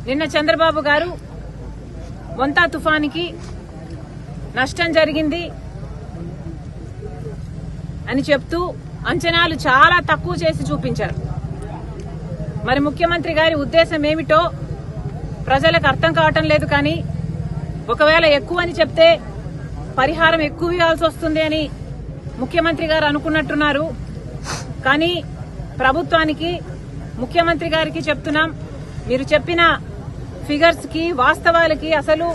నిన్న చంద్రబాబు గారు మొంతా తుఫానికి నష్టం జరిగింది అని చెప్తూ అంచనాలు చాలా తక్కువ చేసి చూపించారు. మరి ముఖ్యమంత్రి గారి ఉద్దేశం ఏమిటో ప్రజలకు అర్థం కావటం లేదు. కానీ ఒకవేళ ఎక్కువ అని చెప్తే పరిహారం ఎక్కువ ఇవ్వాల్సి వస్తుంది అని ముఖ్యమంత్రి గారు అనుకున్నట్టున్నారు. కానీ ప్రభుత్వానికి ముఖ్యమంత్రి గారికి చెప్తున్నాం, మీరు చెప్పిన ఫిగర్స్ కి వాస్తవాలకి అసలు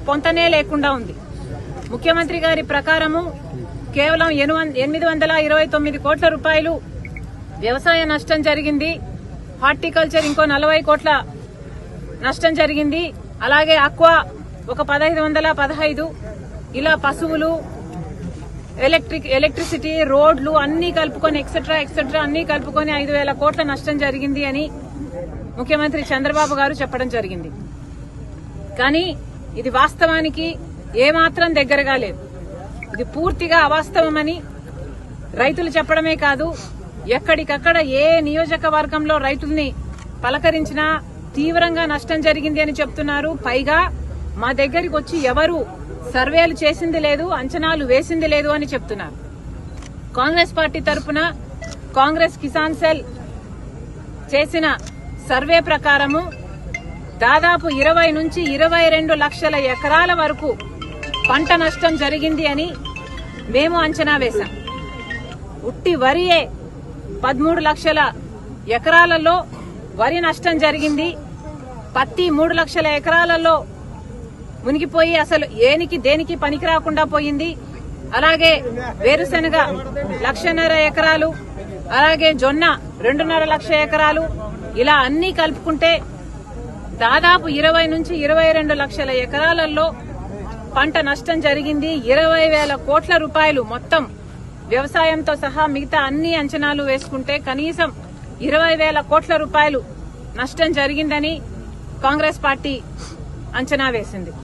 పొంతనే లేకుండా ఉంది. ముఖ్యమంత్రి గారి ప్రకారము కేవలం 829 కోట్ల రూపాయలు వ్యవసాయ నష్టం జరిగింది. హార్టికల్చర్ ఇంకో 40 కోట్ల నష్టం జరిగింది. అలాగే అక్వా ఒక 1515, ఇలా పశువులు, ఎలక్ట్రిసిటీ, రోడ్లు అన్ని కలుపుకొని ఎక్సెట్రా అన్ని కలుపుకొని 5,000 కోట్ల నష్టం జరిగింది అని ముఖ్యమంత్రి చంద్రబాబు గారు చెప్పడం జరిగింది. కానీ ఇది వాస్తవానికి ఏమాత్రం దగ్గరగా లేదు. ఇది పూర్తిగా అవాస్తవమని రైతులు చెప్పడమే కాదు, ఎక్కడికక్కడ ఏ నియోజకవర్గంలో రైతుల్ని పలకరించినా తీవ్రంగా నష్టం జరిగింది అని చెప్తున్నారు. పైగా మా దగ్గరికి వచ్చి ఎవరు సర్వేలు చేసింది లేదు, అంచనాలు వేసింది లేదు అని చెప్తున్నారు. కాంగ్రెస్ పార్టీ తరఫున కాంగ్రెస్ కిసాన్ సెల్ చేసిన సర్వే ప్రకారము దాదాపు 20 నుంచి 22 లక్షల ఎకరాల వరకు పంట నష్టం జరిగింది అని మేము అంచనా వేశాం. ఉట్టి వరియే 13 లక్షల ఎకరాలలో వరి నష్టం జరిగింది. పత్తి 3 లక్షల ఎకరాలలో మునిగిపోయి అసలు దేనికి పనికి రాకుండా పోయింది. అలాగే వేరుశెనగ 1.5 లక్షల ఎకరాలు, అలాగే జొన్న 2.5 లక్షల ఎకరాలు, ఇలా అన్ని కలుపుకుంటే దాదాపు 20 నుంచి 22 లక్షల ఎకరాలలో పంట నష్టం జరిగింది. 20,000 కోట్ల రూపాయలు మొత్తం వ్యవసాయంతో సహా మిగతా అన్ని అంచనాలు వేసుకుంటే కనీసం 20,000 కోట్ల రూపాయలు నష్టం జరిగిందని కాంగ్రెస్ పార్టీ అంచనా వేసింది.